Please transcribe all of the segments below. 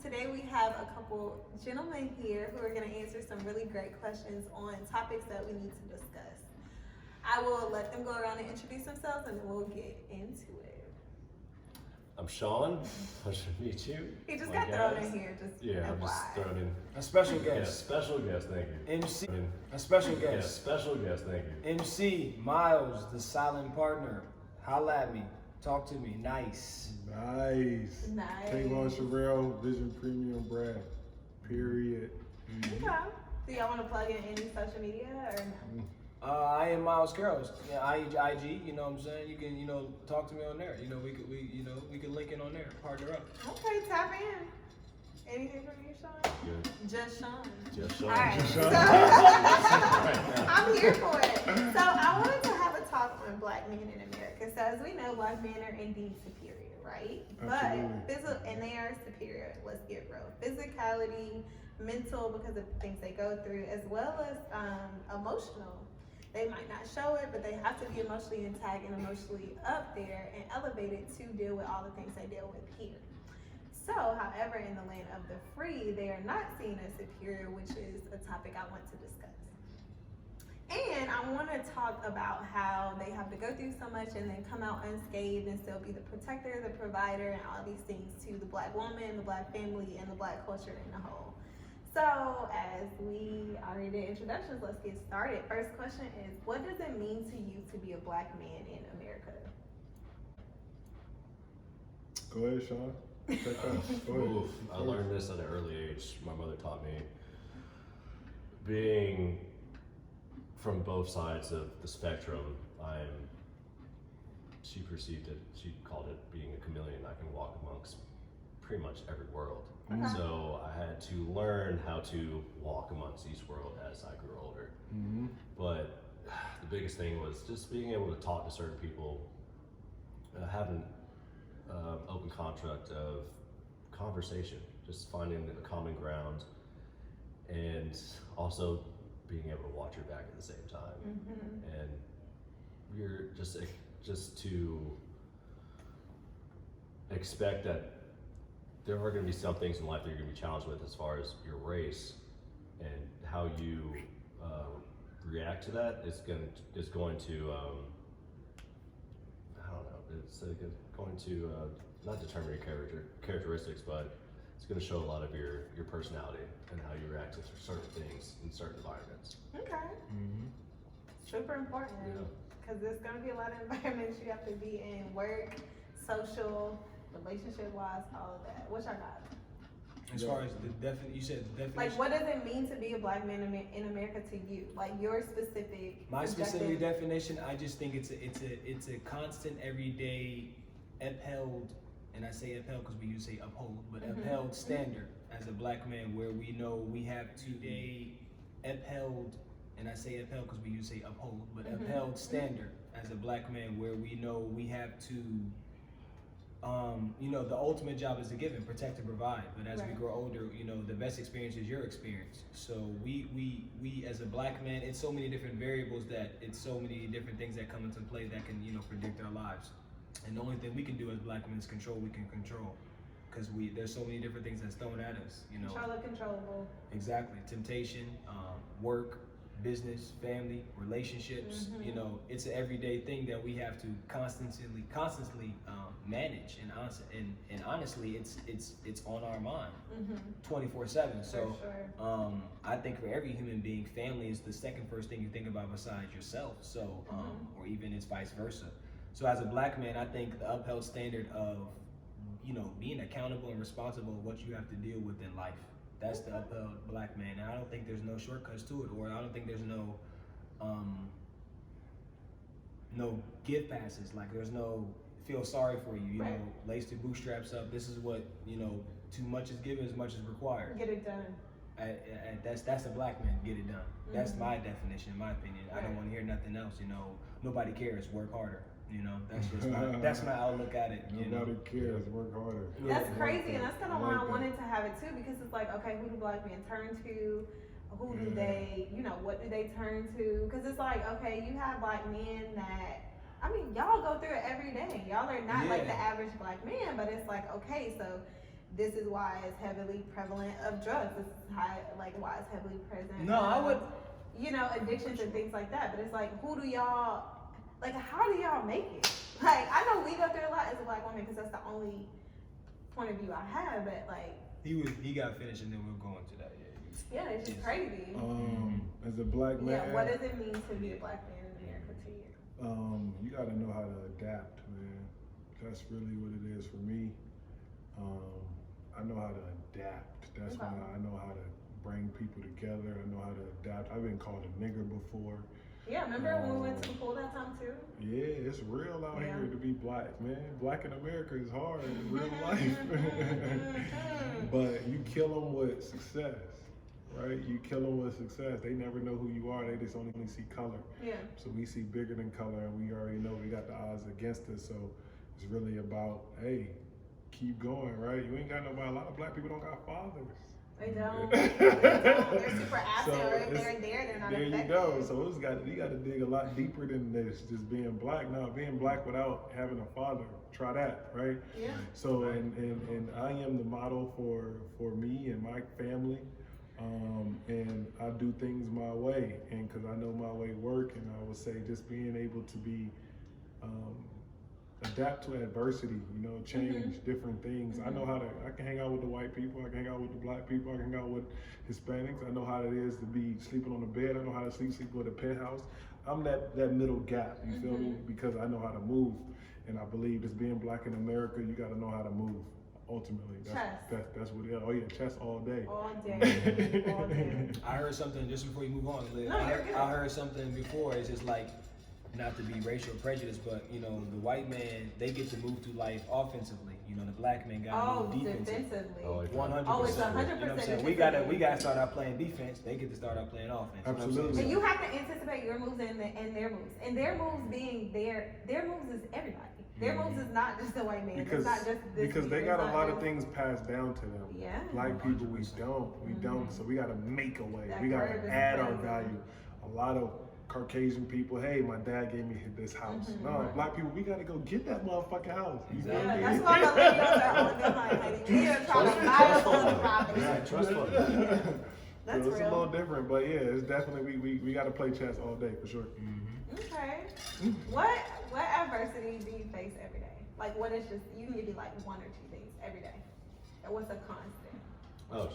Today we have a couple gentlemen here who are going to answer some really great questions on topics that we need to discuss. I will let them go around and introduce themselves and then we'll get into it. I'm Sean. Pleasure to meet you. He just got thrown in here, just I'm just FYI. thrown in. A special Yeah, guest. special guest, thank you. MC. A special Yeah, guest. special guest, thank you. MC. Miles, the silent partner. Holla at me. Talk to me. Nice. Nice. Nice. Kayvon Sherrill, Vision Premium Brand. Period. Okay. Do y'all want to plug in any social media or no? I am Miles Carroll. Yeah, IG. You know what I'm saying? You can, talk to me on there. We could link in on there. Partner up. Okay, tap in. Anything from you, Sean? Good. Just Sean. Just Sean. All right. Just So, Sean. I'm here for it. So I wanted to have a talk on black men in America. So as we know, black men are indeed superior, right? Absolutely. And they are superior. Let's get real. Physicality, mental because of the things they go through, as well as emotional. They might not show it, but they have to be emotionally intact and emotionally up there and elevated to deal with all the things they deal with here. So, however, in the land of the free, they are not seen as superior, which is a topic I want to discuss. And I want to talk about how they have to go through so much and then come out unscathed and still be the protector, the provider, and all these things to the black woman, the black family, and the black culture in the whole. So, as we already did introductions, let's get started. First question is, what does it mean to you to be a black man in America? Go ahead, Sean. Take that. Go ahead. Oof, I learned this at an early age. My mother taught me. Being from both sides of the spectrum, she perceived it, she called it being a chameleon. I can walk amongst pretty much every world. Okay. So I had to learn how to walk amongst each world as I grew older. Mm-hmm. But the biggest thing was just being able to talk to certain people, having open construct of conversation, just finding the common ground, and also being able to watch your back at the same time. Mm-hmm. And you're just to expect that there are going to be some things in life that you're going to be challenged with as far as your race, and how you react to that is going to I don't know, it's going to not determine your characteristics, but it's going to show a lot of your personality and how you react to certain things in certain environments. Okay. Mm-hmm. Super important. Yeah. Because there's going to be a lot of environments you have to be in: work, social, relationship-wise, all of that. What y'all got? As far as you said the definition. Like, what does it mean to be a black man in America to you? Like, your specific. My specific objective? definition, I just think it's a constant, everyday, upheld, and I say upheld because we use say uphold, but upheld standard as a black man, where we know we have to upheld, and I say upheld because we use say uphold, but upheld standard as a black man, where we know we have to. The ultimate job is to give and protect and provide. But as we grow older, the best experience is your experience. So we as a black man, it's so many different variables it's so many different things that come into play that can, predict our lives. And the only thing we can do as black men is control we can control. Because there's so many different things that's thrown at us, Control the controllable. Exactly. Temptation, work, business, family, relationships. It's an everyday thing that we have to constantly manage, and honestly, it's on our mind 24/7. So For sure. I think for every human being, family is the second first thing you think about besides yourself. So or even it's vice versa. So as a black man, I think the upheld standard of being accountable and responsible of what you have to deal with in life. That's the upheld black man. And I don't think there's no shortcuts to it, or I don't think there's no give passes. Like there's no feel sorry for you, lace the bootstraps up. This is what, too much is given, as much is required. Get it done. That's a black man, get it done. That's my definition, in my opinion. I don't want to hear nothing else, nobody cares, work harder. That's just that's my outlook at it. Nobody cares. Work harder. That's crazy, and that's kind of why I wanted to have it too, because it's like, okay, who do black men turn to? Who do they, what do they turn to? Because it's like, okay, you have black men that, y'all go through it every day. Y'all are not like the average black man, but it's like, okay, so this is why it's heavily prevalent of drugs. This is why it's heavily present. No, I would. Addictions and things like that. But it's like, how do y'all make it? Like, I know we go through a lot as a black woman because that's the only point of view I have. But like, He got finished, and then we'll go into that. yeah, it's just crazy. As a black man, Yeah, what does it mean to be a black man in America to you? you gotta know how to adapt, man. That's really what it is for me. I know how to adapt. That's Okay. why I know how to bring people together. I know how to adapt. I've been called a nigger before. Yeah, remember when we went to the pool that time too? Yeah, it's real out Yeah. here to be black, man. Black in America is hard in real life. But you kill them with success, right? You kill them with success. They never know who you are. They just only see color. Yeah. So we see bigger than color, and we already know we got the odds against us. So it's really about, hey, keep going, right? You ain't got nobody. A lot of black people don't got fathers. They don't. They're super absent, So or if it's- they're there, they're not There affected. you go. So you got to dig a lot deeper than this. Just being black. Now, being black without having a father, try that, right? Yeah. So and I am the model for me and my family, and I do things my way, and because I know my way work, and I would say just being able to be adapt to adversity, change different things. I know I can hang out with the white people, I can hang out with the black people, I can hang out with Hispanics. I know how it is to be sleeping on the bed, I know how to sleep with a penthouse. I'm that middle gap, you feel me? Because I know how to move. And I believe just being black in America, you gotta know how to move. Ultimately, that's what it is. Oh yeah, chess all day. All day. All day. I heard something just before you move on, Liv. No, you're good. I heard something before. It's just like, not to be racial prejudice, but the white man, they get to move through life offensively. The black man got to move defensively. Defensively. Oh, 100%. Oh, it's 100% You know what I'm saying? We gotta start out playing defense. They get to start out playing offense. You know what I'm saying? Absolutely. And you have to anticipate your moves and their moves. And their moves being their moves is everybody. Their moves is not just the white man. Because it's not just this because they it's got a not lot of just- things passed down to them. Yeah. Black people, we don't. So we gotta make a way. That We gotta curve is add our crazy. value. A lot of Caucasian people, hey, my dad gave me this house. No, black people, we gotta go get that motherfucking house. You feel Yeah, me? that's why the videos are on them like, honey, we are trying to buy up on the property. Yeah, trust fund. That's So it's a real. little different, but yeah, it's definitely we gotta play chess all day for sure. Okay. What adversity do you face every day? Like, what is just, you can give me like one or two things every day. And what's a constant? Oh,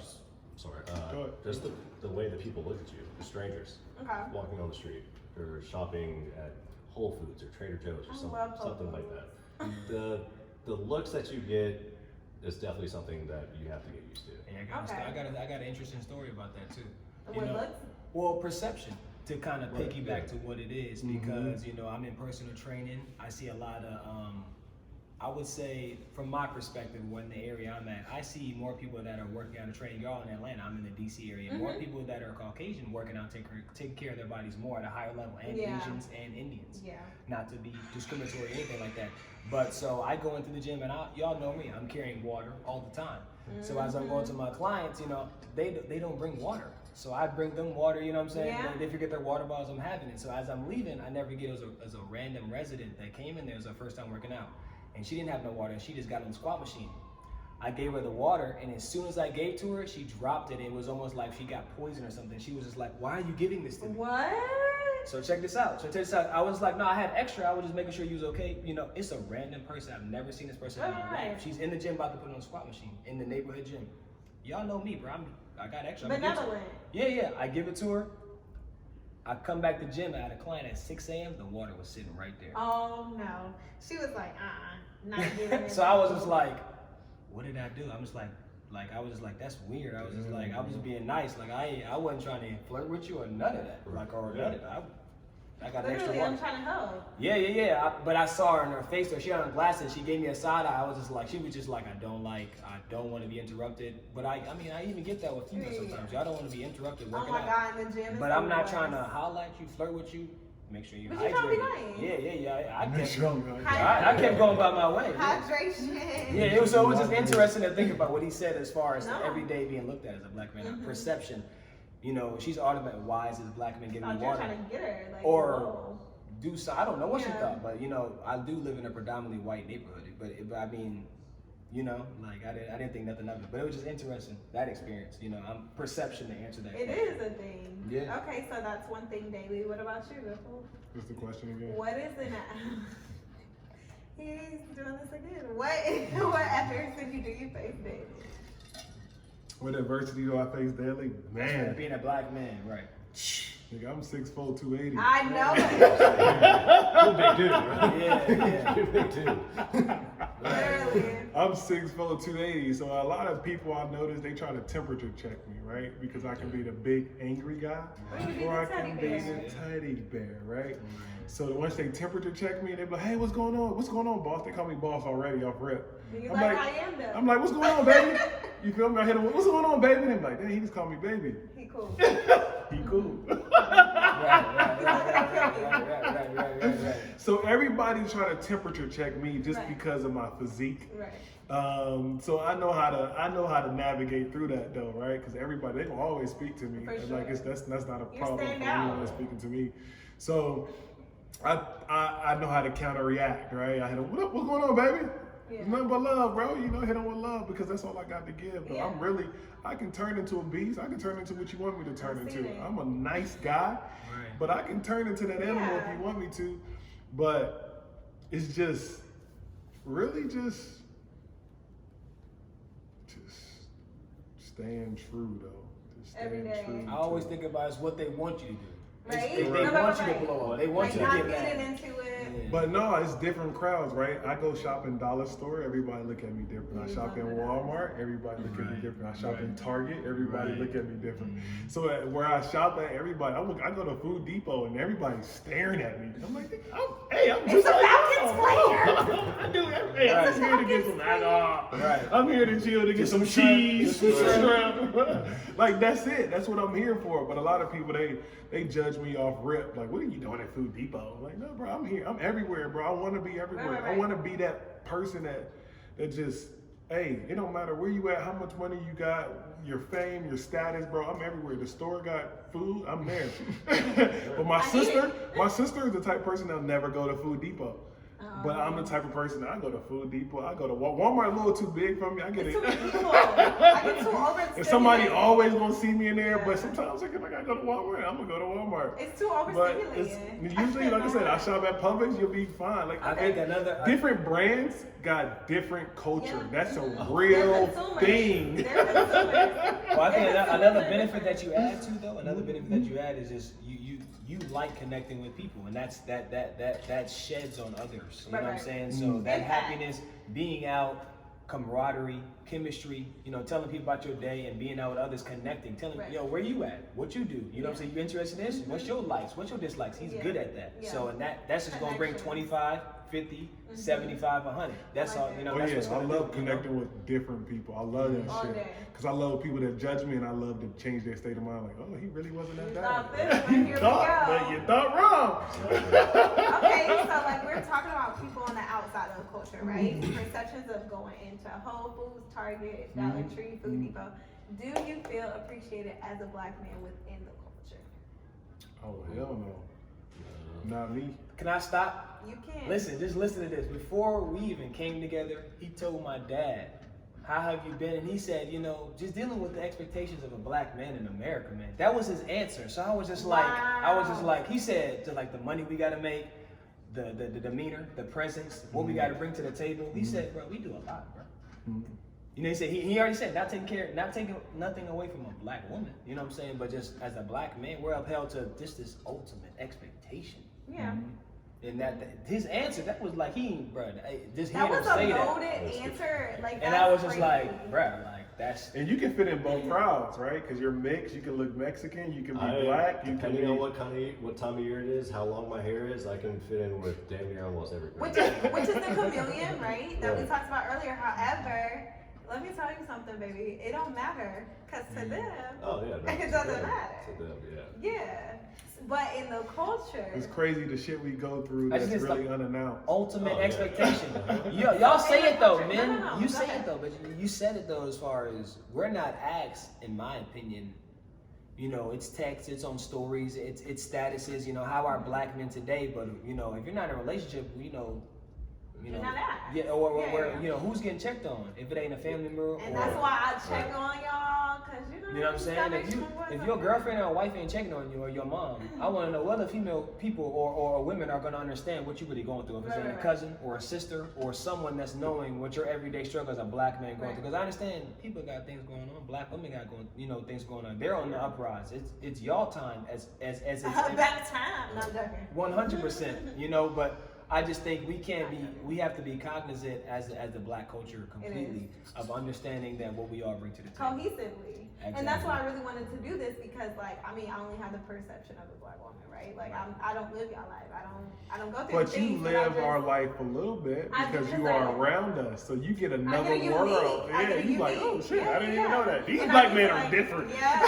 sorry. Go ahead. Just the way that people look at you, the strangers Okay. walking on the street or shopping at Whole Foods or Trader Joe's or I love Whole something like Foods. that. The looks that you get is definitely something that you have to get used to. And Okay. I got an interesting story about that too. What looks? Well, perception, to kind of Right, piggyback yeah. to what it is, because I'm in personal training. I see a lot of I would say, from my perspective, in the area I'm at, I see more people that are working out and training. Y'all in Atlanta, I'm in the DC area. More people that are Caucasian working out, taking care of their bodies more at a higher level, and Yeah. Asians and Indians. Yeah. Not to be discriminatory or anything like that. But so I go into the gym, and y'all know me, I'm carrying water all the time. So as I'm going to my clients, they don't bring water. So I bring them water, you know what I'm saying? Yeah. They forget their water bottles, I'm having it. So as I'm leaving, I never get as a random resident that came in there, it was her first time working out. And she didn't have no water, and she just got on the squat machine. I gave her the water, and as soon as I gave to her, she dropped it. It was almost like she got poisoned or something. She was just like, "Why are you giving this to me?" What? So check this out. I was like, no, I had extra. I was just making sure you was okay. It's a random person. I've never seen this person in my Right. life. She's in the gym about to put on a squat machine in the neighborhood gym. Y'all know me, bro. I got extra. I'm gonna give it to her. Benevolent. Yeah. I give it to her. I come back to the gym. I had a client at 6 a.m. The water was sitting right there. Oh no. She was like, not giving it. So I was just like, what did I do? I'm just like I was just like, that's weird. I was just like, I was just being nice. Like I wasn't trying to flirt with you or none of that. Like or none of that. I got extra Literally, water. I'm trying to help. Yeah. But I saw her in her face, though. She had on glasses. She gave me a side eye. I was just like, she was just like, I don't want to be interrupted. But I even get that with females sometimes. Y'all don't want to be interrupted Oh working my out. God, in the gym. But I'm not trying to holler at you, flirt with you. Make sure you But you trying to be hydrated. nice. Yeah. I Make kept, sure I'm not- I kept going by my way. Yeah. Hydration. Yeah, it was just interesting to think about what he said as far as No. every day being looked at as a black man. Perception. She's automatic. Why is this black man giving Thought me you were water? trying to get her. Like, Or whoa. do so. I don't know what she Yeah. thought, but I do live in a predominantly white neighborhood. But I mean, You know, like I didn't think nothing of it, but it was just interesting, that experience. You know, I'm perception to answer that. It question. is a thing. Yeah. Okay, so that's one thing daily. What about you, Nicole? What's the question again? What is an He's doing this again. What adversity do you face daily? What adversity do I face daily? Man, Being a black man, right? nigga, I'm 6'4", 280. I know it. You're a big dude, right? Yeah. You're a big dude. Literally. I'm 6'4", 280. So a lot of people I notice they try to temperature check me, right? Because I can be the big angry guy, Or you can be or I the teddy can be bear. the teddy bear, right? So once they temperature check me, they be like, "Hey, what's going on? What's going on, boss?" They call me boss already off rip. You I'm like I am though. I'm like, "What's going on, baby?" You feel me? I hit him, "What's going on, baby?" And they're like, "Dang, he just called me baby." He cool. He cool. Right. So everybody try to temperature check me just Right. because of my physique. Right. So I know how to navigate through that though, right? Because everybody they gonna always speak to me. For And, sure. like that's not a You problem for stand out. anyone speaking to me. So I know how to counter react, right? I hit them, what's going on, baby? Yeah. It's nothing but love, bro. You know, hit them with love because that's all I got to give. But Yeah. I can turn into a beast. I can turn into what you want me to turn I see into. that. I'm a nice guy, Right. but I can turn into that animal Yeah. if you want me to. But it's just really just staying true though. Just Every staying day. true. I always think about is what they want you to do. Right? They No, want you right. to blow up. They want Like you to not get getting mad. into it. But no, it's different crowds, right? I go shop in dollar store, everybody look at me different. I You shop in love it. Walmart, everybody look at me Right. different. I shop in Right. Target, everybody Right. look at me different. So where I shop at, everybody, I go to Food Depot and everybody's staring at me. I'm like, I'm just a like Falcons y'all. I do. Hey, I'm Right. just here to get some alcohol. Right. I'm here to chill to get some some cheese, shrimp. some Right. shrimp. Like that's it. That's what I'm here for. But a lot of people they judge me off rip. Like, what are you doing at Food Depot? I'm like, no, bro, I'm here. I'm everywhere, bro. I want to be everywhere. Right. I want to be that person that just, hey, it don't matter where you at, how much money you got, your fame, your status, bro. I'm everywhere. The store got food, I'm there. But my sister is the type of person that'll never go to Food Depot. But I'm the type of person that I go to Food Depot. I go to Walmart. A little too big for me. I get It's it. too equal. I get too overstimulated. And somebody always gonna see me in there, Yeah. but sometimes if I gotta go to Walmart, I'm gonna go to Walmart. It's too But it's overstimulating. usually, like I said, I shop at Publix. You'll be fine. Like I think different brands got different culture. Yeah. That's a They're real consumers. thing. They're consumers. Well, I think They're another consumers. benefit that you add to though, another benefit that you add is just you like connecting with people, and that sheds on others. You know what I'm Right. saying? So that Impact. happiness, being out, camaraderie, chemistry, telling people about your day and being out with others, connecting, telling Right. yo, where you at? What you do? You know what I'm saying? You interested in this? What's your likes? What's your dislikes? He's Yeah. good at that. Yeah. So and that's just gonna bring Connections. 25, 50, 75, 100. That's I like all, that. you know, Oh that's yeah, what's I gonna love do, you know? connecting with different people. I love that All shit. day. Cause I love people that judge me, and I love to change their state of mind. Like, oh, he really wasn't that You bad. thought this, but here we thought, go. but you thought wrong. Okay, so like we're talking about people on the outside of the culture, right? Mm-hmm. Perceptions of going into Whole Foods, Target, Dollar Mm-hmm. Tree, Food Depot. Do you feel appreciated as a black man within the culture? Oh hell no, not me. Can I stop? You can. Listen, just listen to this. Before we even came together, he told my dad, how have you been? And he said, just dealing with the expectations of a black man in America, man. That was his answer. So I was just like, he said, to like the money we gotta make, the demeanor, the presence, what we gotta bring to the table. He said, bro, we do a lot, bro. He said, he already said, not taking nothing away from a black woman. You know what I'm saying? But just as a black man, we're upheld to just this ultimate expectation. Yeah. And his answer, that was like just That hearing was him say a that. loaded answer. Like, And that's I was just crazy. like, bruh, like that's. And you can fit in both crowds, right? Because you're mixed. You can look Mexican. You can be black. You can Depending be on what time of year it is, how long my hair is, I can fit in with damn near almost everybody. Which is the chameleon, right? That we Right. talked about earlier. However, let me tell you something, baby. It don't matter, cause to them, Oh yeah, no, it doesn't matter. To them, yeah. Yeah. But in the culture, It's crazy the shit we go through I that's just really think- unannounced. Ultimate Oh, yeah. expectation. Y'all say it though, No, man. no, You go say ahead. it though, but you said it though. As far as we're not asked, in my opinion, it's text, it's on stories, it's statuses. How are black men today? But if you're not in a relationship, You know, You're not asked. yeah, or Yeah. you know, who's getting checked on if it ain't a family member. And or, that's why I check on y'all, cause you know. You know what I'm saying? If your girlfriend or wife ain't checking on you or your mom, I want to know whether female people or women are going to understand what you're really going through. If it's a cousin or a sister or someone that's knowing what your everyday struggle as a black man going through. Because I understand people got things going on. Black women got things going on. They're on the uprise. It's y'all time as it's about time. Not joking. 100%. You know, but I just think we have to be cognizant as the black culture completely of understanding that what we all bring to the table. Cohesively. Exactly. And that's why I really wanted to do this because like, I mean, I only have the perception of a black woman, right? Like I don't live y'all life. I don't go through But you things. live our life a little bit because you are around us, so you get another world. Yeah, you like, oh shit, I didn't even know that. These black men are different. Yeah.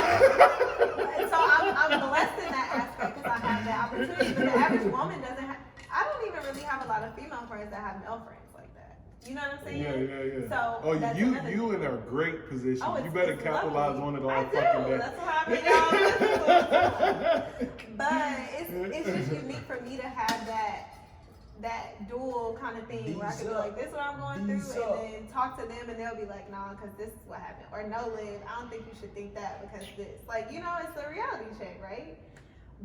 So I'm blessed in that aspect because I have that opportunity. But the average woman doesn't have. I don't even really have a lot of female friends that have male friends like that. You know what I'm saying? Yeah. So that's you another you in a great position. Oh, you better it's capitalize lovely. on it all I fucking do. day. That's why I mean, but it's just unique for me to have that dual kind of thing where I can be like, this is what I'm going through, and then talk to them, and they'll be like, nah, because this is what happened, or no, Liv, I don't think you should think that because this, like, you know, it's a reality check, right?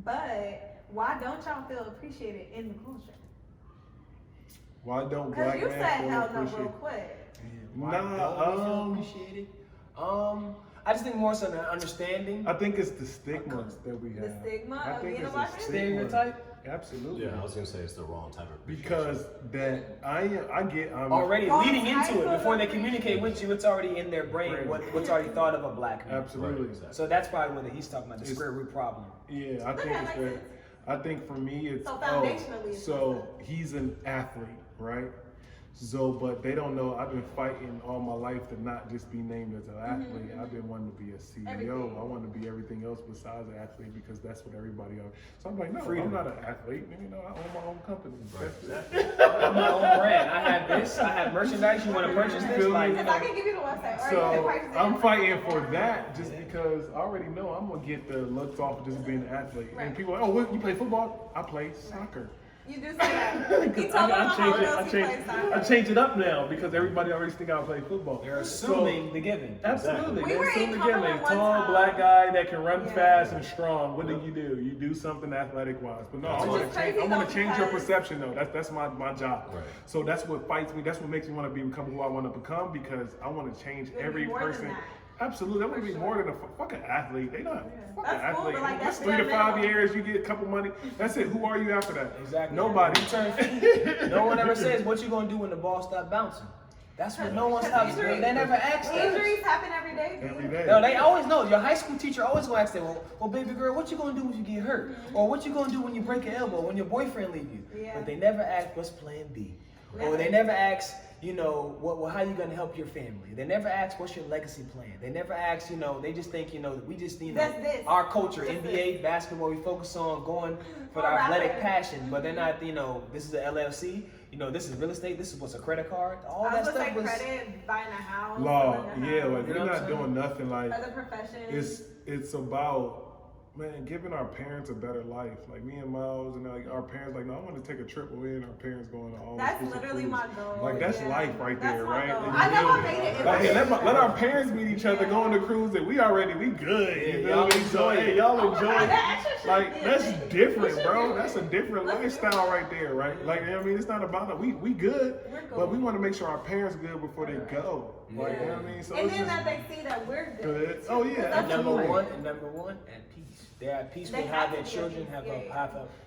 But why don't y'all feel appreciated in the culture? Why don't Because black you men said feel hell no real appreciated? quick. Why don't we feel appreciated? I just think more so an understanding. I think it's the stigmas that we have. The stigma I of think being a it's black a man? stigma. Stereotype? Absolutely. Yeah, I was gonna say it's the wrong type of Because that I'm Already Wrong leading into type it of before they communicate with you, it's already in their brain. What's already thought of a black man. absolutely. So that's probably what he's talking about, the square root problem. Yeah, I think that it's makes that. sense. I think for me it's So foundationally it's so he's an athlete, right? So, but they don't know I've been fighting all my life to not just be named as an athlete. I've been wanting to be a CEO. Everything. I want to be everything else besides an athlete because that's what everybody else. So I'm like, no, Freedom. I'm not an athlete. You know, I own my own company. Right. That's it. I'm my own brand. I have this. I have merchandise. You want to purchase this? Like, you Because I know. can give you the website. Or you So can purchase it. I'm fighting for that just because I already know I'm gonna get the looks off of just being an athlete. And Right. people are like, oh, what, you play football? I play soccer. You do say that. He told I them change it up now because everybody already think I play football. They're assuming the given. Absolutely. We They're were in assuming Cumberland again, one tall time. black guy that can run Yeah. fast and strong. What do? You do something athletic wise. But no, I Which want is to change. crazy I want though, to change your because- perception though. That's my job. Right. So that's what fights me. That's what makes me want to become who I want to become because I want to change You'll be every more than person. that. Absolutely, I want to be For more than a fucking athlete. They not fucking That's cool, athlete. but, like, That's that's 3 to bare 5 minimum. years. You get a couple money. That's it. Who are you after that? Exactly. Nobody. You turn 50. No one ever says what you gonna do when the ball stop bouncing. That's what no one stops doing. They never ask that. Injuries happen every day. Every day. No, they always know. Your high school teacher always gonna ask them, well, baby girl, what you gonna do when you get hurt? Or what you gonna do when you break an elbow, when your boyfriend leave you? Yeah. But they never ask, what's plan B? Or Never. they never ask, you know, how you gonna help your family? They never ask, what's your legacy plan? They never ask, you know, they just think, you know, we just, you know, That's this. our culture, That's NBA, basketball, we focus on going for Or our athletic rappers. passion, but they're not, you know, this is an LLC, you know, this is real estate, this is what's a credit card, all I that was stuff like was. credit, buying a house. Law, selling a yeah, house, like You we're know what not I'm doing nothing like other professions. it's about man giving our parents a better life. Like me and Miles and like our parents like no, I want to take a trip away and our parents going to all That's exclusive literally cruise. my goal. Like that's yeah. life right That's there, my right? goal. And I you know I build made it. Like, If hey, I- let our parents meet each other, Yeah. go on the cruise, and we good. Yeah, You know y'all what I mean? So enjoy it. hey, y'all Oh my enjoy God, it. that actually should Like be a that's thing. We different, should bro. do That's a it. different Let's do lifestyle it. right there, right? Like I mean, it's not about it. We good, We're but we cool. want to make sure our parents good before they go. Like you know what I mean? So And it's then just that they see that we're good. good. Oh yeah, That's absolutely. Number one, at peace. They're at peace They with have how their to be children at peace,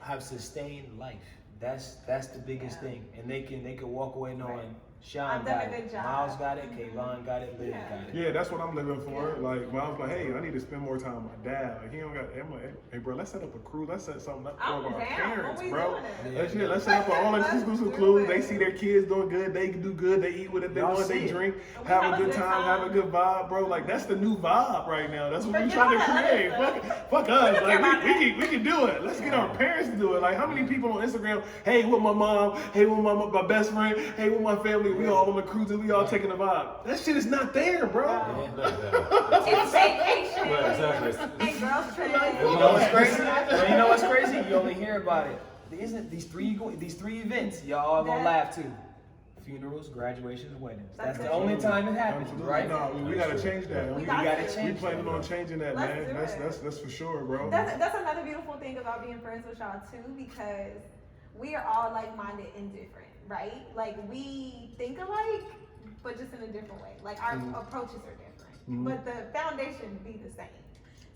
have sustained life. That's the biggest Yeah. thing, and they can walk away knowing Right. Sean I've done got a it, good job. Miles got it, Kayvon got it, Liv Yeah. got it. Yeah, that's what I'm living for. Like, when I was like, hey, I need to spend more time with my dad. Like, he don't got. I'm like, hey, bro, let's set up a crew. Let's set something up for I'm our down. parents, What we bro. doing it? Let's set up an all-inclusive do crew. it. They see their kids doing good. They do good. They eat what they Y'all want. see They it. drink. We Have a good time. Have a good vibe, bro. Like, that's the new vibe right now. That's what we Forget trying to all that create. other Fuck us. don't care about Like, we can do it. Let's get our parents to do it. Like, how many people on Instagram? Hey, with my mom. Hey, with my best friend. Hey, with my family. We all on the cruise and we all taking a vibe. That shit is not there, bro. It's vacation. Right, exactly. And girls trip. You know what's crazy? You know what's crazy? You only hear about it. Isn't these three events? Y'all all gonna laugh too. funerals, graduations, and weddings. That's That's it. the only time it happens, Absolutely. right? No, we gotta change that. We We got gotta to. we change planning that. on changing that, Let's man. do it. That's for sure, bro. That's another beautiful thing about being friends with y'all too, because we are all like-minded and different, right? Like we think alike, but just in a different way. Like our approaches are different, but the foundation be the same.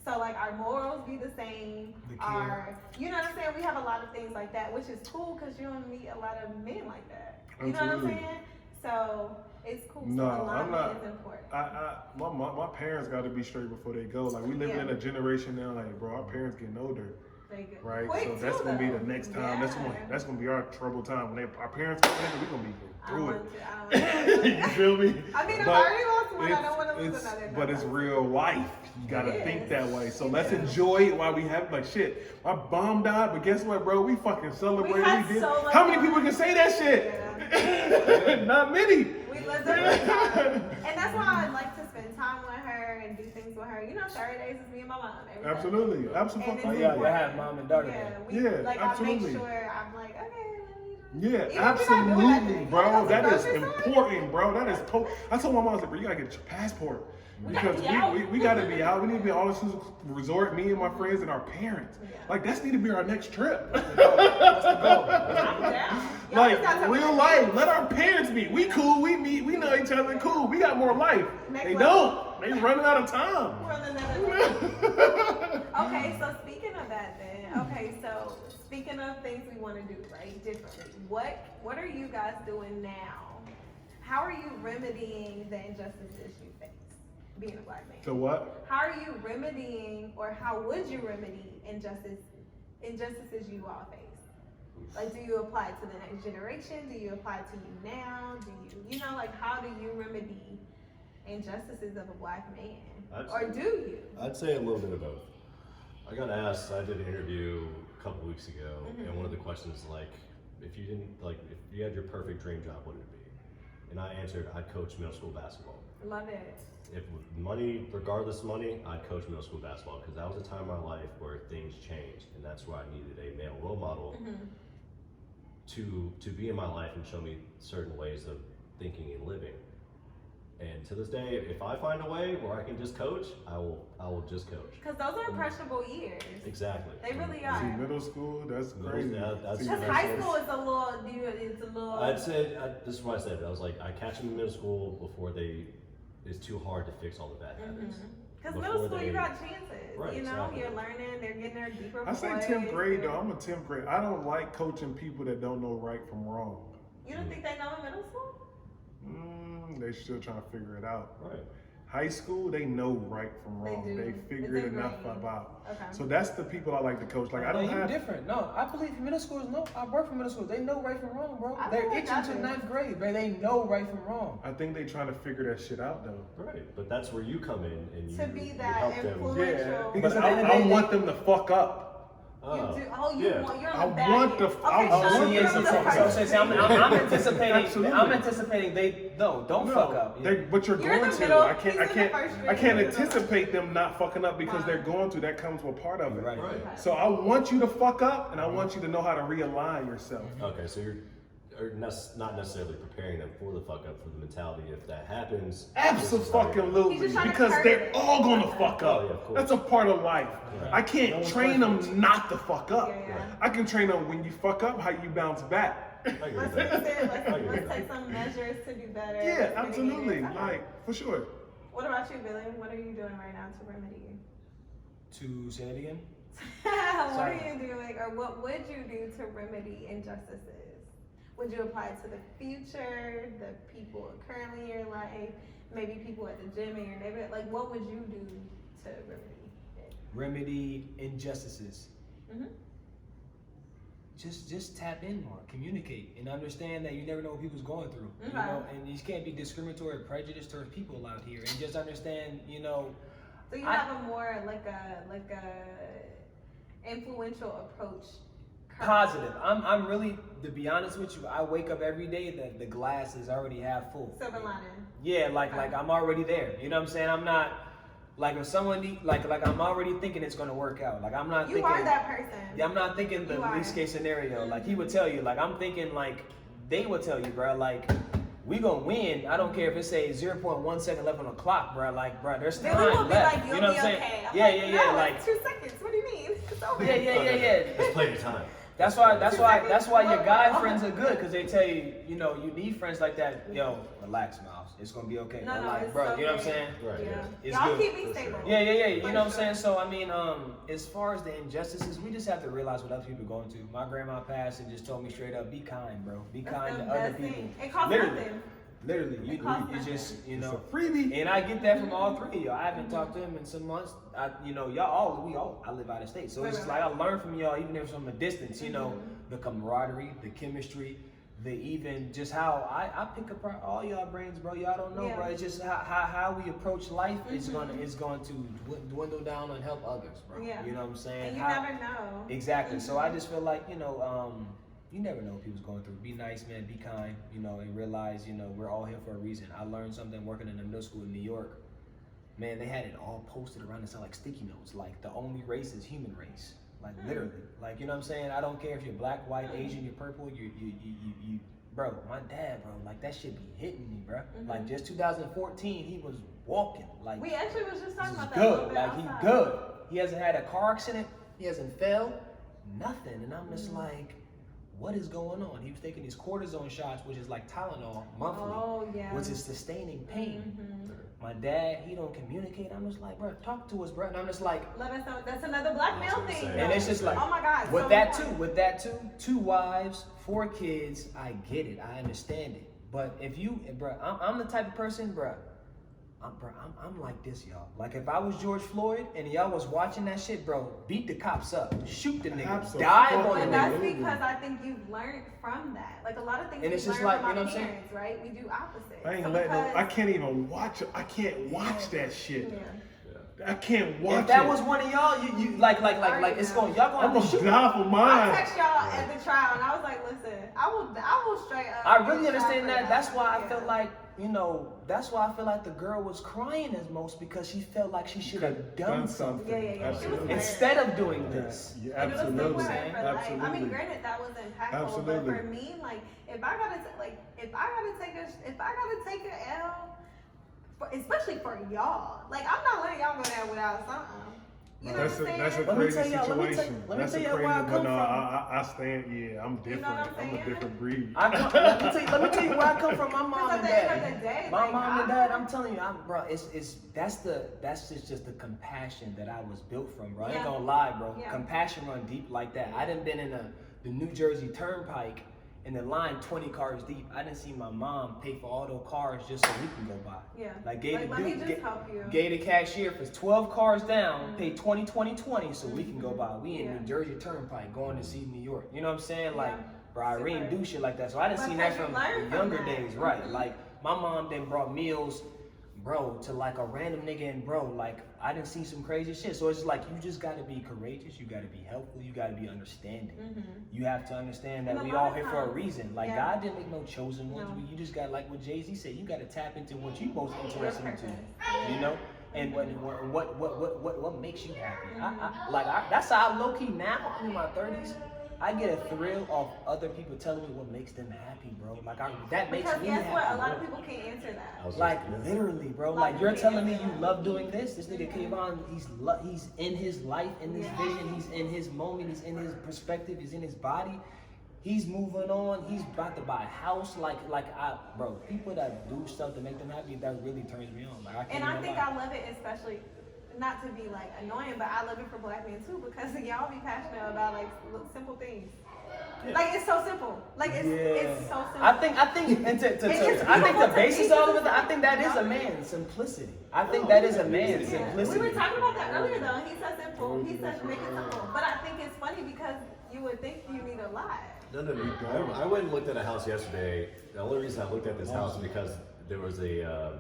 So like our morals be the same. The care. You know what I'm saying? We have a lot of things like that, which is cool because you don't meet a lot of men like that. You know what I'm Absolutely. saying? So it's cool. No, so I'm alignment not. is important. My parents got to be straight before they go. Like we living Yeah. in a generation now. Like bro, our parents getting older, Very good. right? Quick So that's too, gonna be though. the next time. Yeah. That's gonna be our trouble time. When our parents come in, we gonna be I through want it. to. I don't You want to. feel me? I mean, I've But already lost one. I don't want to lose it's- another. But it's real life. You gotta It think is. that way. So It let's is. enjoy it while we have like shit. My mom died, but guess what, bro? We fucking celebrated. We had did. so much How many fun. people can say that shit? Not many. We lived a good time. And that's why I like to spend time with her and do things with her. You know, Saturdays is me and my mom. every Saturday. Absolutely, And absolutely. it's Oh, yeah, you important. have mom and daughter Yeah, day. we, Yeah, like absolutely. I make sure I'm like, okay, let me. Yeah, Even if you're not doing absolutely, nothing, bro. you That know, is go to the important, bro. That is. I told my mom, I was like, bro, you gotta get your passport We gotta because be out. we gotta be out. We need to be all inclusive resort. Me and my friends and our parents. Yeah. Like that's need to be our next trip. That's the goal. I'm down. Y'all Like just gotta tell me real the life. dates. Let our parents meet. We cool. We meet. We know each other. Cool. We got more life. Next They level. don't. They running out of time. We're on another level. Okay, so speaking of that then, okay, so speaking of things we want to do, right, differently, what are you guys doing now? How are you remedying the injustices you face being a black man? So what? How are you remedying, or how would you remedy injustices you all face? Like, do you apply it to the next generation? Do you apply it to you now? Do you know, like, how do you remedy injustices of a black man? Or do you? I'd say a little bit of both. I got asked, I did an interview a couple weeks ago, and one of the questions like, if you had your perfect dream job, what would it be? And I answered, I'd coach middle school basketball. Love it. If money, regardless of money, I'd coach middle school basketball because that was a time in my life where things changed, and that's where I needed a male role model to be in my life and show me certain ways of thinking and living. And to this day, if I find a way where I can just coach, I will just coach. Because those are impressionable years. Exactly. They really See, are. middle school. That's Middle- crazy. yeah, that's- See, Because high school is a little, I'd say this is what I said. I was like, I catch them in middle school before it's too hard to fix all the bad habits. Because Before middle school, they- you got chances. Right, you know, exactly. you're learning, they're getting their deeper I say voice, 10th grade though. they're- I'm a 10th grade. I don't like coaching people that don't know right from wrong. You don't think they know in middle school? They still trying to figure it out. Right. High school, they know right from They wrong. do. They figure It's it enough ingrained. out. Okay. So that's the people I like to coach. Like I don't No, you're have. different. No, I believe middle schools know. I work for middle schools. They know right from wrong, bro. I They're feel like itching I to do. ninth grade, bro. They know right from wrong. I think they trying to figure that shit out though. Right. But that's where you come in and To be you that help them. influential. Because But at the end of I the day, want them to fuck up. You do. Oh, yeah. you're I on the back want end. the- Okay, I so want you're the- on the first I'm anticipating. Absolutely. I'm anticipating they don't fuck up. But you're You're in going the to. middle. I He's can't. in the first I grade. can't He's in the anticipate them not fucking up because Fine. they're going to. That comes with part of it. Right. Right. So I want you to fuck up, and I want you to know how to realign yourself. Okay, so you're not necessarily preparing them for the fuck up, for the mentality if that happens. Absolutely, He's just trying to because curb they're it. all gonna fuck Oh, yeah, of up. course. That's a part of life. Right. I can't train them not to fuck up. Yeah, yeah. I can train them when you fuck up, how you bounce back. I agree Let's with fix that. it. I agree with Let's that. take some measures to do better. Yeah, Let's mitigate absolutely. it. Okay. Like for sure. What about you, Billy? What are you doing right now to remedy? To say it again. What Sorry. are you doing, or what would you do to remedy injustices? Would you apply it to the future, the people currently in your life, maybe people at the gym in your neighborhood? Like, what would you do to remedy it? Remedy injustices. Mhm. Just tap in more, communicate, and understand that you never know what people's going through. You Okay. know, and you can't be discriminatory or prejudiced towards people out here. And just understand, you know, So you have a more like a influential approach. currently. positive. I'm really, to be honest with you, I wake up every day that the glass is already half full. Silver lining. Yeah, like I'm already there. You know what I'm saying? I'm not like if someone like I'm already thinking it's gonna work out. Like I'm not You thinking. are that person. Yeah, I'm not thinking the You are. least case scenario. Like he would tell you. Like I'm thinking like they would tell you, bro. Like we gonna win. I don't care if it say 0.1 second left on the clock, bro. Like, bro, there's Then time we will be left. like, You you'll know be what I'm saying? okay. I'm Yeah, like, yeah, no, yeah. Like, it's 2 seconds. What do you mean? It's over. yeah. There's plenty of time. That's why your guy friends are good, because they tell you, you know, you need friends like that. Yo, relax, Miles. It's gonna be okay. No, like, it's bro, so you know what I'm good. saying? Right, Yeah. It's Y'all good. keep me For stable. sure. Yeah. You For know what I'm sure. saying? So, I mean, as far as the injustices, we just have to realize what other people are going through. My grandma passed and just told me straight up, be kind, bro. Be That's kind the to other best people. thing. It costs Literally. nothing. Literally, you costs just, you It's know. a freebie. And I get that from all three of y'all. I haven't talked to him in some months. I live out of state. So it's just like I learned from y'all, even if it's from a distance, you know, the camaraderie, the chemistry, the even just how I pick apart all y'all brains, bro. Y'all don't know, bro. It's just how we approach life is going to dwindle down and help others, bro. Yeah. You know what I'm saying? And you never know. Exactly. So I just feel like, you know, you never know what people's going through. Be nice, man. Be kind, you know, and realize, you know, we're all here for a reason. I learned something working in a middle school in New York. Man, they had it all posted around and sound like sticky notes. Like, the only race is human race. Like, literally. Like, you know what I'm saying? I don't care if you're black, white, Asian, you're purple, you bro, my dad, bro, like, that shit be hitting me, bro. Like, just 2014, he was walking. Like, We actually was just talking about that. good. Like, he good. He hasn't had a car accident. He hasn't fell. Nothing. And I'm just like, what is going on? He was taking these cortisone shots, which is like Tylenol monthly, which is sustaining pain. My dad, he don't communicate. I'm just like, bro, talk to us, bro. And I'm just like, Let us know. That's another black male thing. and it's just like, oh my God. with so that too, important. 2 wives, 4 kids, I get it, I understand it. But if you, bro, I'm the type of person, bro. I'm like this, y'all. Like, if I was George Floyd and y'all was watching that shit, bro, beat the cops up, shoot the nigga, Absolutely. dive on the And nigga. that's because I think you've learned from that. Like, a lot of things And we it's just learn like, from you know our what I'm saying? parents, right? We do opposite. I ain't So letting no, because- I can't even watch it. I can't watch that shit. I can't watch If that it. was one of y'all, you like it's going, y'all I'm going to gonna shoot. die for I mine. text y'all at the trial and I was like, listen, I will straight up. I really get shot understand for that. That's why I Yeah. felt like, you know, that's why I feel like the girl was crying as most, because she felt like she should have done something Yeah. Absolutely. instead of doing this. Yeah, And it was absolutely. for life. I Absolutely. mean, granted, that was impactful, Absolutely. but for me, like, if I gotta take a L, especially for y'all, like, I'm not letting y'all go there without something. You know That's what I'm a saying? Let me crazy tell y'all, let me situation. tell That's a you crazy, where I but come no, from. I stand. Yeah, I'm different. what I'm I'm a saying? different breed. Let me tell you where I come from. My mom Because and at the end of dad. the day, My like, mom and dad. I'm telling you, bro. That's just the compassion that I was built from, bro. I ain't Yeah. gonna lie, bro. Yeah. Compassion run deep like that. I done been in the New Jersey Turnpike in the line 20 cars deep. I didn't see my mom pay for all those cars just so we can go by. Yeah. Like, gave Like, the let me dude, just help you. gave the cashier for 12 cars down, paid 20 so we can go by. We in Yeah. New Jersey Turnpike going to see New York. You know what I'm saying? Like, Yeah. bro, Irene Super. do shit like that. So I didn't see that Because from you learn the from younger that. days, right? Like, my mom then brought meals, bro, to like a random nigga, and bro, like, I didn't see some crazy shit. So it's just like, you just gotta be courageous, you gotta be helpful, you gotta be understanding. You have to understand that And a we lot all of here for a times- reason. Like, yeah. God didn't make no chosen ones. No. You just got, like what Jay-Z said, you gotta tap into what you most interested into, purpose. you know? And what makes you happy? That's how I low key now. I'm in my 30s. I get a thrill off other people telling me what makes them happy, bro. Like, that makes Because me guess happy. what? A lot bro. of people can't answer that. Like, literally, bro. Like, you're telling me you love doing this? This nigga Kayvon, he's in his life, in this vision, he's in his moment, he's in his perspective, he's in his body. He's moving on. He's about to buy a house. Bro, people that do stuff to make them happy, that really turns me on. Like, I can't And I even think lie. I love it, especially, not to be like annoying, but I love it for black men too, because y'all be passionate about like simple things. Yeah. Like, it's so simple. Like, it's so simple. I think, and I think the basis of it, I think that is a No. man's simplicity. I think that is a man's Yeah. simplicity. We were talking about that earlier though. He said simple. He said make it simple. But I think it's funny because you would think you need a lot. No. I went and looked at a house yesterday. The only reason I looked at this house is because there was a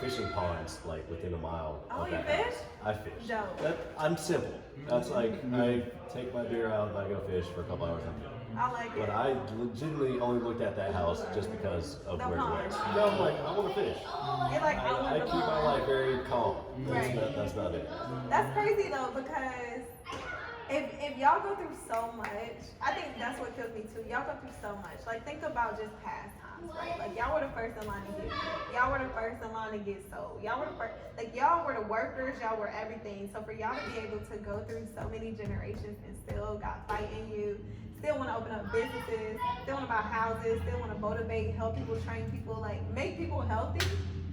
fishing pond like within a mile Oh, of you that fish? house. I fish. Dope. I'm simple. That's like I take my beer out and I go fish for a couple hours. I'm done. I like But it. I legitimately only looked at that house just because of The where it pond. was. You know, I'm like, I want to fish. You're like, I I want the keep my pond. life very calm. Right. That's about it. That's crazy though, because if y'all go through so much, I think that's what kills me too. Y'all go through so much. Like, think about just pastime. right? Like y'all were the first in line to get married. Y'all were the first in line to get sold. Y'all were the first, like y'all were the workers, y'all were everything. So for y'all to be able to go through so many generations and still got fight in you, still want to open up businesses, still want to buy houses, still want to motivate, help people, train people, like make people healthy,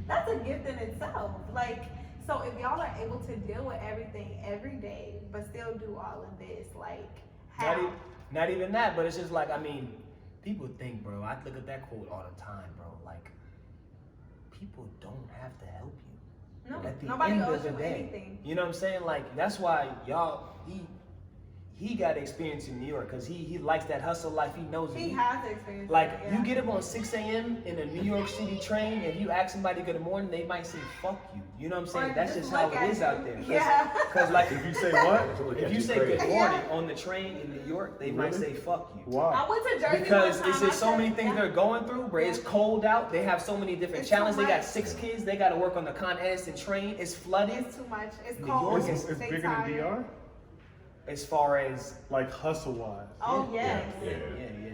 that's a gift in itself. Like, so if y'all are able to deal with everything every day, but still do all of this, like, how? Not even that, but it's just like, I mean, people think, bro, I look at that quote all the time, bro, like, people don't have to help you. No, At the nobody end owes of the you day, anything. you know what I'm saying? Like, that's why y'all, he got experience in New York because he likes that hustle life. He knows it. He has experience. Like, yeah. you get up on 6 a.m. in a New York City train, if you ask somebody good morning, they might say, fuck you. You know what I'm saying? Or That's just how look it at is you. out there. Yeah. Because, like, If you say what? if you say good morning on the train in New York, they might Really? say, fuck you. Why? I went to Jersey Because one time, it's just so I many said, things yeah. they're going through, bro. It's cold out. They have so many different It's challenges. too They got much. 6 kids. They got to work on the Con Edison train. It's flooded. It's too much. It's New cold. York It's They bigger than tired. DR? As far as Like hustle wise. Oh yes. Yeah.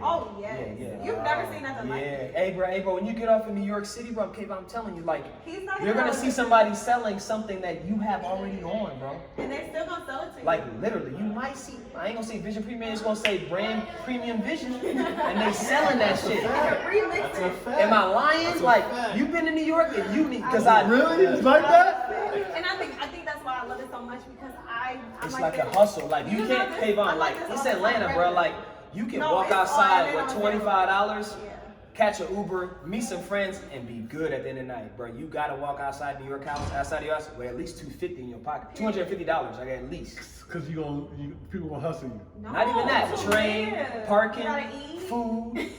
Oh yes. You've never seen nothing like Yeah, it. hey bro, when you get off in New York City, bro, I'm telling you, like, He's not you're gonna gonna see somebody selling something that you have already on, bro. And they're still gonna sell it to you. Like, literally, you might see, I ain't gonna say Vision Premium, it's gonna say Brand Premium Vision, and they selling that shit. Remix it. Am I lying? Like, you've been to New York and you need, because I Really? It's like that? And I think that's why I love it so much because I'm it's like like a this. hustle. Like, you You can't know pay this- I on, like like, this it's all the Atlanta, time, bro. regular. Like, you can No, walk it's all outside in with on $25, Yeah. catch an Uber, meet some friends, and be good at the end of the night, bro. You gotta walk outside New York house, outside your house, with at least $250 in your pocket. $250, like, at least. Cause people gonna hustle you. No, Not even that. it's Train, weird. parking, You gotta eat. food.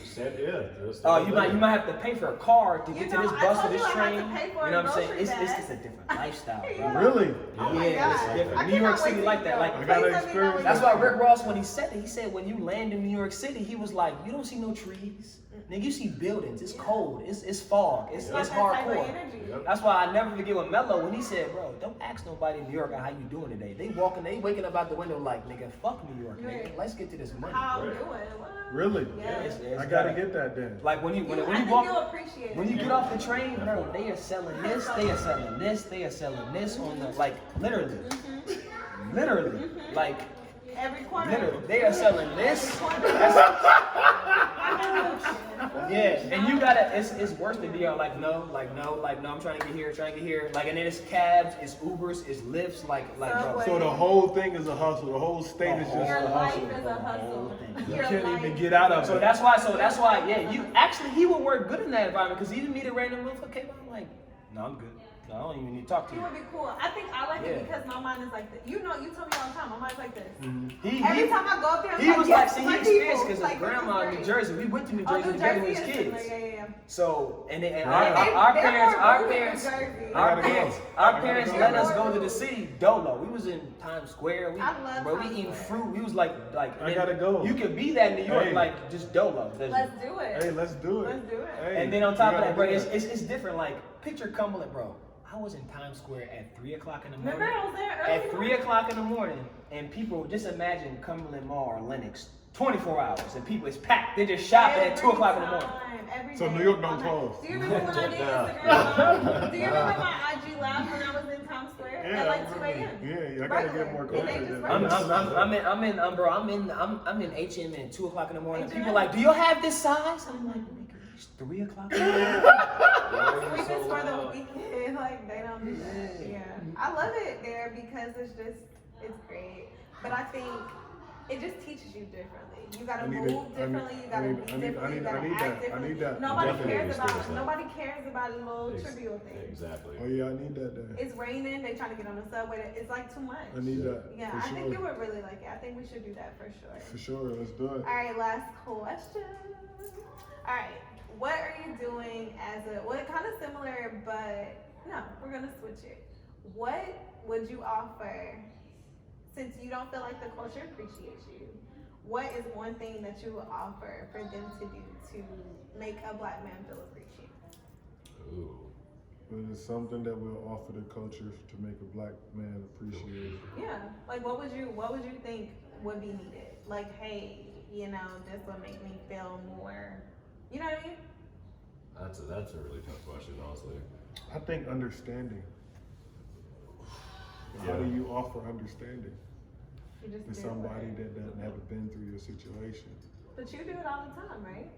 Oh, You might have to pay for a car to You get to know, this I bus or told this you I had train. to You pay for know a what I'm saying? grocery It's bag. just a different lifestyle, bro. Yeah. Really? Oh my Yeah, it's God. different. I New York cannot wait City to like that. go. Like, I gotta Please let me know experience when that's you why go. Rick Ross, when he said it, he said when you land in New York City, he was like, you don't see no trees. Nigga, you see buildings. It's cold. It's fog. It's Not that type of hardcore. energy. That's why I never forget when Mello, when he said, bro, don't ask nobody in New York how you doing today. They waking up out the window like, nigga, fuck New York, nigga. Right. Let's get to this money. How Right. do it? What? Really? Yeah. It's I gotta get that then. Like when you I think walk, you'll appreciate it. when you get off the train, bro, they are selling this, they are selling this, they are selling this on the, like, literally, literally, like, Every corner. literally, they are selling this. Yeah, and you gotta, it's worse than DR, like, no, I'm trying to get here, like, and then it's cabs, it's Ubers, it's Lyfts, like, bro. Subway. So the whole thing is a hustle. The whole state is just Your a life hustle. is a hustle. You Your can't life even get out of So it. that's why, yeah, you, actually, he would work good in that environment, because even meet a random motherfucker, came out, I'm like, no, I'm good. No, I don't even need to talk to It you. would be cool. I think I like Yeah. it because my mind is like this. You know, you tell me all the time. My mind's like this. He Every time I go up there, I'm he like, was yes, like, see, he my experienced people. because Like, his this is grandma in New great. Jersey. We went to New Oh, Jersey New together Jersey with is his similar. kids. Yeah. So, and They're our more parents, rooted in Jersey. our I gotta parents, go. our I parents gotta let go. us go to the city dolo. We was in Times Square. I love Bro, we Times eating Square. fruit. We was like, I gotta go. You could be that in New York, Hey. like just dolo. Let's do it. Hey, let's do it. Let's do it. Hey, And then on top you of that, gotta bro, do it's different. Like, picture Cumberland, bro. I was in Times Square at 3 o'clock in the morning. Remember, I was there early. At 3 o'clock in the morning, and people, just imagine Cumberland Mall or Lenox, 24 hours, and people, it's packed. They just shopping at 2 o'clock in the morning. Every So day, New York don't all night. close. Do you remember when I did Yeah. Instagram Live? Do you remember my IG live when I was in Times Square Yeah, at I like 2 remember. a.m.? Yeah, I gotta get more Regular. culture They just than I'm that. bro. I'm in HM at 2 o'clock in the morning. HM? People like, do you have this size? I'm like, nigga, it's 3 o'clock in the morning. We just for the weekend, like they don't do that. Yeah, I love it there because it's great. But I think it just teaches you differently. You gotta move differently. You gotta be differently. You gotta act differently. Nobody Definitely cares about understands that. nobody cares about little trivial things. Exactly. Oh yeah, I need that then. It's raining. They trying to get on the subway. It's like too much. I need that. Yeah, for I sure. think you would really like it. I think we should do that for sure. For sure, let's do it. All right, last question. All right, what are you doing as a, well, kind of similar, but no, we're gonna switch it. What would you offer, since you don't feel like the culture appreciates you, what is one thing that you would offer for them to do to make a black man feel appreciated? Ooh. But it's something that will offer the culture to make a black man appreciate. Yeah, like what would you think would be needed? Like, hey, you know, this will make me feel more, you know what I mean? That's a really tough question, honestly. I think understanding. Yeah. How do you offer understanding You just to do somebody it. that doesn't have been through your situation? But you do it all the time, right?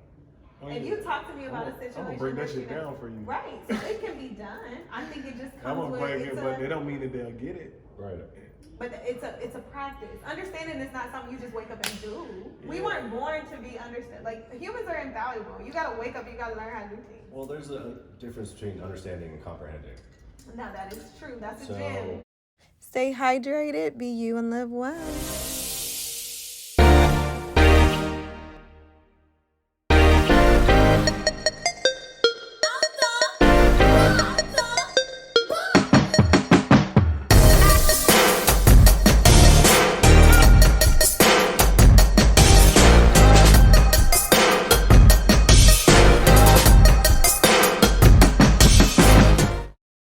Oh, And yeah. you talk to me about a situation. I'm gonna break that shit you know- down for you. Right, so it can be done. I think it just I'm comes gonna with break it, but they a, don't mean that they'll get it. Right. but it's a practice. Understanding is not something you just wake up and do. We Yeah. weren't born to be understood. Like humans are invaluable. You gotta wake up. You gotta learn how to do things. Well, there's a difference between understanding and comprehending. Now that is true. That's a So- gem. Stay hydrated. Be you and live well.